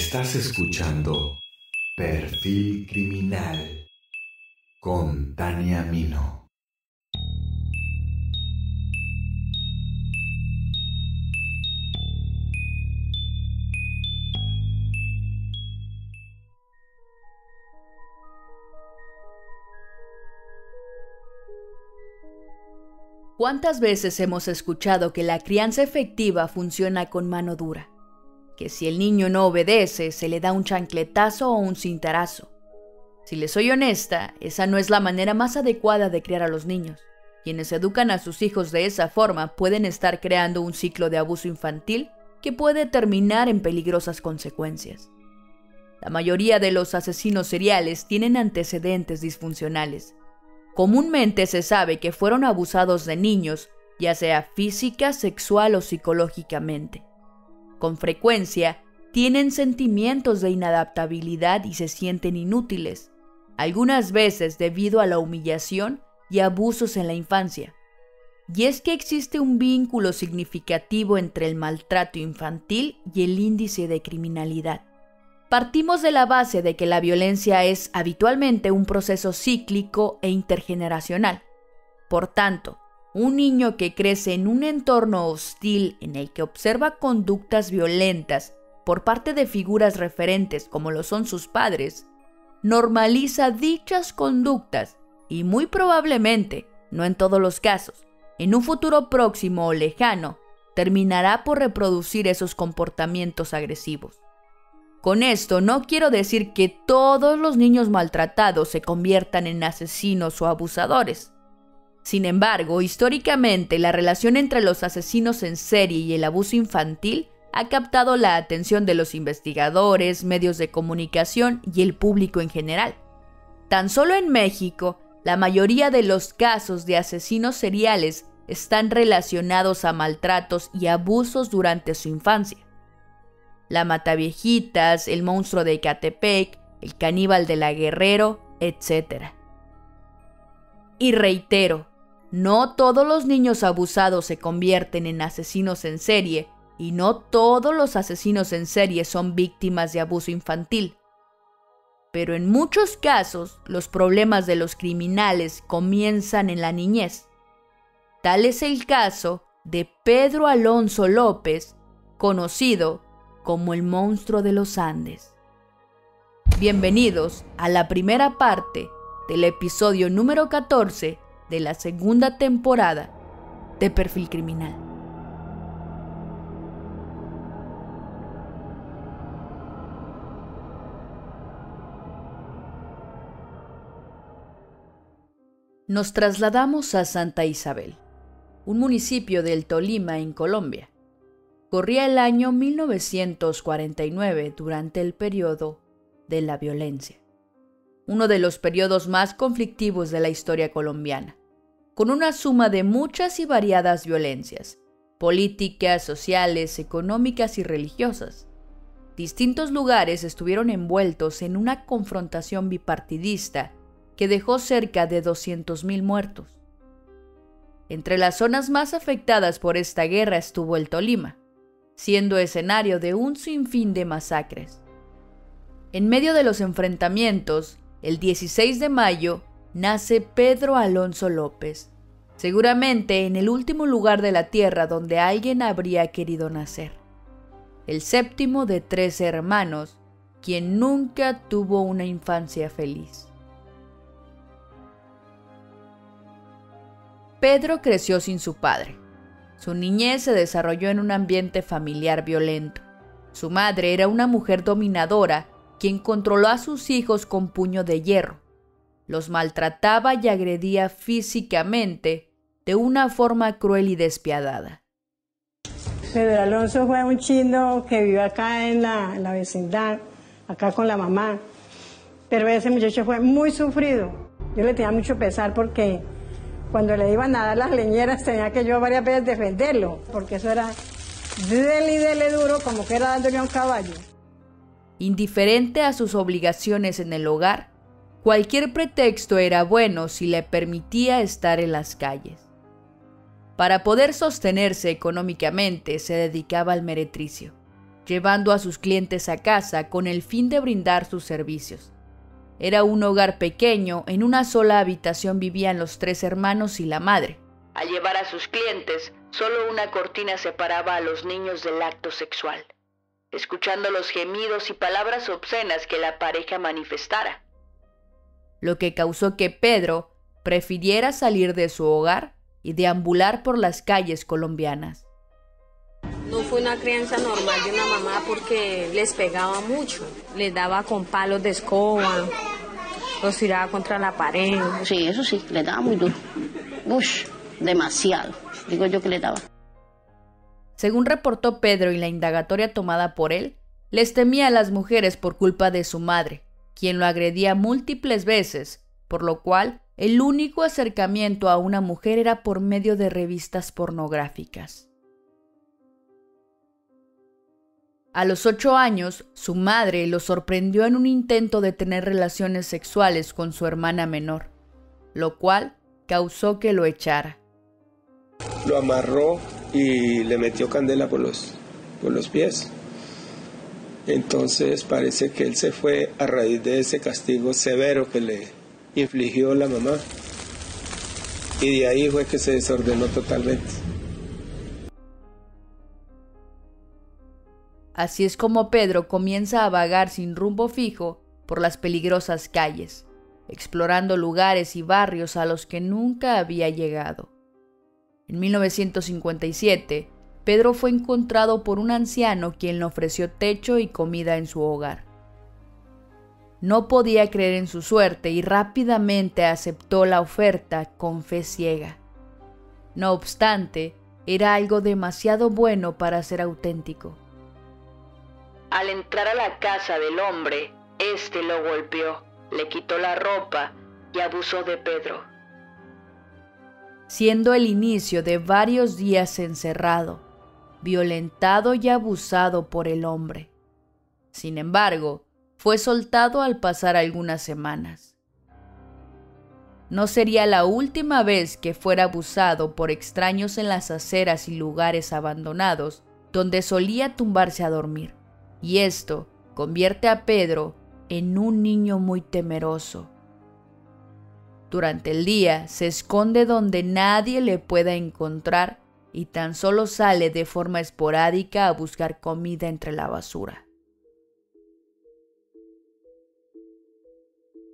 Estás escuchando Perfil Criminal con Tania Mino. ¿Cuántas veces hemos escuchado que la crianza efectiva funciona con mano dura? Que si el niño no obedece, se le da un chancletazo o un cintarazo. Si les soy honesta, esa no es la manera más adecuada de criar a los niños. Quienes educan a sus hijos de esa forma pueden estar creando un ciclo de abuso infantil que puede terminar en peligrosas consecuencias. La mayoría de los asesinos seriales tienen antecedentes disfuncionales. Comúnmente se sabe que fueron abusados de niños, ya sea física, sexual o psicológicamente. Con frecuencia, tienen sentimientos de inadaptabilidad y se sienten inútiles, algunas veces debido a la humillación y abusos en la infancia. Y es que existe un vínculo significativo entre el maltrato infantil y el índice de criminalidad. Partimos de la base de que la violencia es habitualmente un proceso cíclico e intergeneracional. Por tanto, un niño que crece en un entorno hostil en el que observa conductas violentas por parte de figuras referentes como lo son sus padres, normaliza dichas conductas y muy probablemente, no en todos los casos, en un futuro próximo o lejano, terminará por reproducir esos comportamientos agresivos. Con esto no quiero decir que todos los niños maltratados se conviertan en asesinos o abusadores. Sin embargo, históricamente, la relación entre los asesinos en serie y el abuso infantil ha captado la atención de los investigadores, medios de comunicación y el público en general. Tan solo en México, la mayoría de los casos de asesinos seriales están relacionados a maltratos y abusos durante su infancia. La Mataviejitas, el monstruo de Ecatepec, el caníbal de la Guerrero, etc. Y reitero, no todos los niños abusados se convierten en asesinos en serie y no todos los asesinos en serie son víctimas de abuso infantil. Pero en muchos casos, los problemas de los criminales comienzan en la niñez. Tal es el caso de Pedro Alonso López, conocido como el monstruo de los Andes. Bienvenidos a la primera parte del episodio número 14 de la segunda temporada de Perfil Criminal. Nos trasladamos a Santa Isabel, un municipio del Tolima en Colombia. Corría el año 1949 durante el periodo de la violencia, uno de los periodos más conflictivos de la historia colombiana, con una suma de muchas y variadas violencias, políticas, sociales, económicas y religiosas. Distintos lugares estuvieron envueltos en una confrontación bipartidista que dejó cerca de 200,000 muertos. Entre las zonas más afectadas por esta guerra estuvo el Tolima, siendo escenario de un sinfín de masacres. En medio de los enfrentamientos, el 16 de mayo, nace Pedro Alonso López, seguramente en el último lugar de la tierra donde alguien habría querido nacer. El séptimo de 13 hermanos, quien nunca tuvo una infancia feliz. Pedro creció sin su padre. Su niñez se desarrolló en un ambiente familiar violento. Su madre era una mujer dominadora quien controló a sus hijos con puño de hierro. Los maltrataba y agredía físicamente de una forma cruel y despiadada. Pedro Alonso fue un chino que vive acá en la vecindad, acá con la mamá. Pero ese muchacho fue muy sufrido. Yo le tenía mucho pesar porque cuando le iban a dar las leñeras tenía que yo varias veces defenderlo, porque eso era dele y dele duro como que era dándole a un caballo. Indiferente a sus obligaciones en el hogar, cualquier pretexto era bueno si le permitía estar en las calles. Para poder sostenerse económicamente se dedicaba al meretricio. llevando a sus clientes a casa con el fin de brindar sus servicios. Era un hogar pequeño, en una sola habitación vivían los 3 hermanos y la madre. Al llevar a sus clientes, solo una cortina separaba a los niños del acto sexual, escuchando los gemidos y palabras obscenas que la pareja manifestara, lo que causó que Pedro prefiriera salir de su hogar y deambular por las calles colombianas. No fue una crianza normal de una mamá porque les pegaba mucho, les daba con palos de escoba, los tiraba contra la pared. Sí, eso sí, le daba muy duro. Ush, demasiado, digo yo que le daba. Según reportó Pedro y la indagatoria tomada por él, les temía a las mujeres por culpa de su madre, quien lo agredía múltiples veces, por lo cual el único acercamiento a una mujer era por medio de revistas pornográficas. A los 8 años, su madre lo sorprendió en un intento de tener relaciones sexuales con su hermana menor, lo cual causó que lo echara. Lo amarró y le metió candela por los pies. Entonces parece que él se fue a raíz de ese castigo severo que le infligió la mamá. Y de ahí fue que se desordenó totalmente. Así es como Pedro comienza a vagar sin rumbo fijo por las peligrosas calles, explorando lugares y barrios a los que nunca había llegado. En 1957, Pedro fue encontrado por un anciano quien le ofreció techo y comida en su hogar. No podía creer en su suerte y rápidamente aceptó la oferta con fe ciega. No obstante, era algo demasiado bueno para ser auténtico. Al entrar a la casa del hombre, este lo golpeó, le quitó la ropa y abusó de Pedro, siendo el inicio de varios días encerrado, violentado y abusado por el hombre. Sin embargo, fue soltado al pasar algunas semanas. No sería la última vez que fuera abusado por extraños en las aceras y lugares abandonados donde solía tumbarse a dormir. Y esto convierte a Pedro en un niño muy temeroso. Durante el día se esconde donde nadie le pueda encontrar y tan solo sale de forma esporádica a buscar comida entre la basura.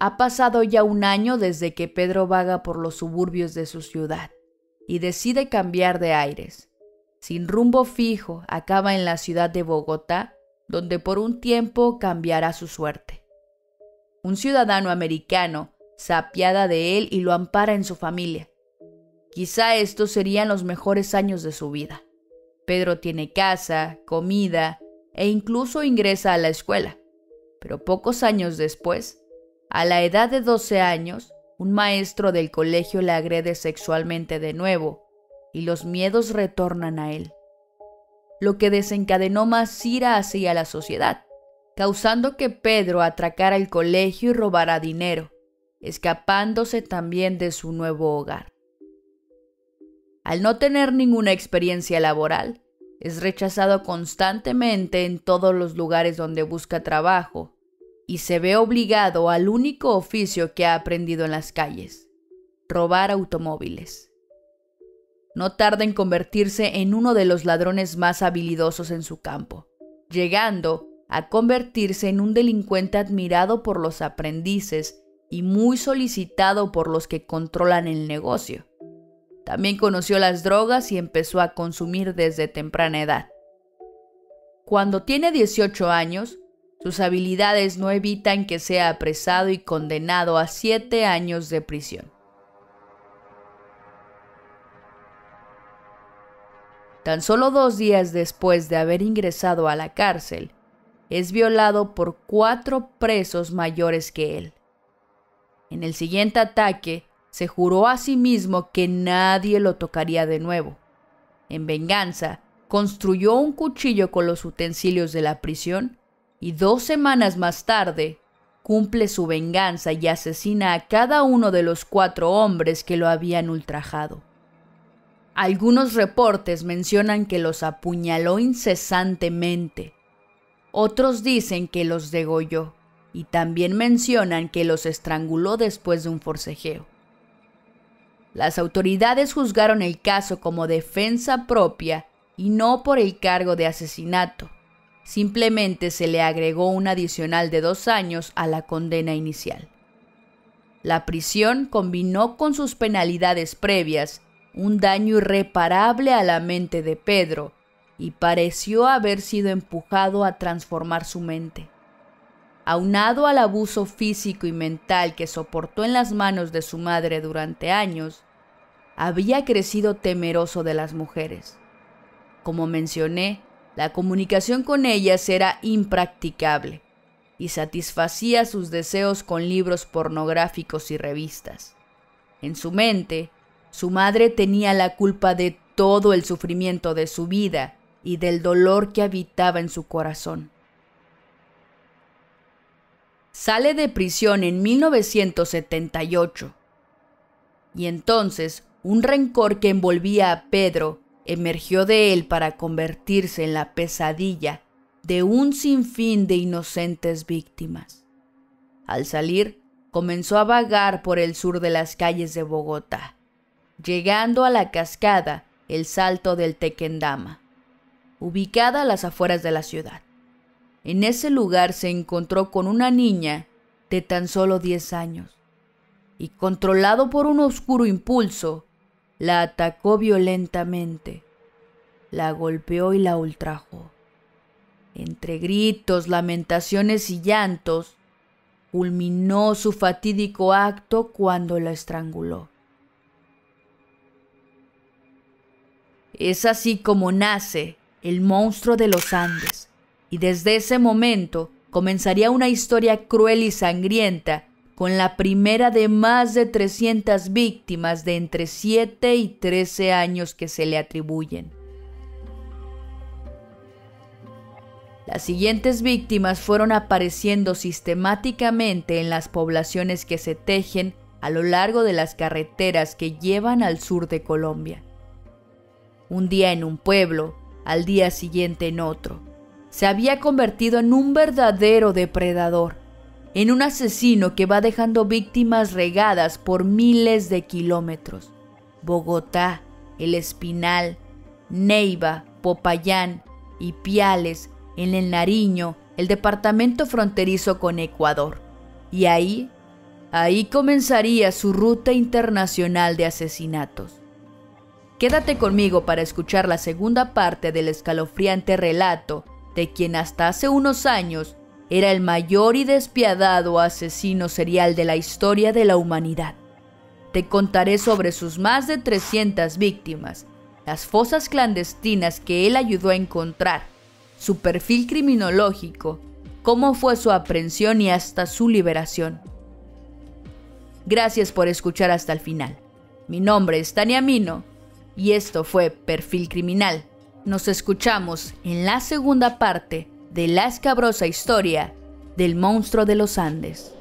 Ha pasado ya 1 año desde que Pedro vaga por los suburbios de su ciudad y decide cambiar de aires. Sin rumbo fijo, acaba en la ciudad de Bogotá, donde por un tiempo cambiará su suerte. Un ciudadano americano se apiada de él y lo ampara en su familia. Quizá estos serían los mejores años de su vida. Pedro tiene casa, comida e incluso ingresa a la escuela. Pero pocos años después, a la edad de 12 años, un maestro del colegio le agrede sexualmente de nuevo y los miedos retornan a él, lo que desencadenó más ira hacia la sociedad, causando que Pedro atracara el colegio y robara dinero, escapándose también de su nuevo hogar. Al no tener ninguna experiencia laboral, es rechazado constantemente en todos los lugares donde busca trabajo y se ve obligado al único oficio que ha aprendido en las calles: robar automóviles. No tarda en convertirse en uno de los ladrones más habilidosos en su campo, llegando a convertirse en un delincuente admirado por los aprendices y muy solicitado por los que controlan el negocio. También conoció las drogas y empezó a consumir desde temprana edad. Cuando tiene 18 años, sus habilidades no evitan que sea apresado y condenado a 7 años de prisión. Tan solo 2 días después de haber ingresado a la cárcel, es violado por 4 presos mayores que él. En el siguiente ataque, se juró a sí mismo que nadie lo tocaría de nuevo. En venganza, construyó un cuchillo con los utensilios de la prisión y 2 semanas más tarde, cumple su venganza y asesina a cada uno de los 4 hombres que lo habían ultrajado. Algunos reportes mencionan que los apuñaló incesantemente, Otros dicen que los degolló y también mencionan que los estranguló después de un forcejeo. Las autoridades juzgaron el caso como defensa propia y no por el cargo de asesinato. Simplemente se le agregó un adicional de 2 años a la condena inicial. La prisión combinó con sus penalidades previas un daño irreparable a la mente de Pedro y pareció haber sido empujado a transformar su mente. Aunado al abuso físico y mental que soportó en las manos de su madre durante años, había crecido temeroso de las mujeres. Como mencioné, la comunicación con ellas era impracticable y satisfacía sus deseos con libros pornográficos y revistas. En su mente, su madre tenía la culpa de todo el sufrimiento de su vida y del dolor que habitaba en su corazón. Sale de prisión en 1978 y entonces un rencor que envolvía a Pedro emergió de él para convertirse en la pesadilla de un sinfín de inocentes víctimas. Al salir, comenzó a vagar por el sur de las calles de Bogotá, llegando a la cascada El Salto del Tequendama, ubicada a las afueras de la ciudad. En ese lugar se encontró con una niña de tan solo 10 años y, controlado por un oscuro impulso, la atacó violentamente, la golpeó y la ultrajó. Entre gritos, lamentaciones y llantos, culminó su fatídico acto cuando la estranguló. Es así como nace el monstruo de los Andes, y desde ese momento comenzaría una historia cruel y sangrienta con la primera de más de 300 víctimas de entre 7 y 13 años que se le atribuyen. Las siguientes víctimas fueron apareciendo sistemáticamente en las poblaciones que se tejen a lo largo de las carreteras que llevan al sur de Colombia. Un día en un pueblo, al día siguiente en otro. Se había convertido en un verdadero depredador, en un asesino que va dejando víctimas regadas por miles de kilómetros. Bogotá, El Espinal, Neiva, Popayán, Ipiales, en el Nariño, el departamento fronterizo con Ecuador. Y ahí comenzaría su ruta internacional de asesinatos. Quédate conmigo para escuchar la segunda parte del escalofriante relato de quien hasta hace unos años era el mayor y despiadado asesino serial de la historia de la humanidad. Te contaré sobre sus más de 300 víctimas, las fosas clandestinas que él ayudó a encontrar, su perfil criminológico, cómo fue su aprehensión y hasta su liberación. Gracias por escuchar hasta el final. Mi nombre es Tania Mino y esto fue Perfil Criminal. Nos escuchamos en la segunda parte de la escabrosa historia del monstruo de los Andes.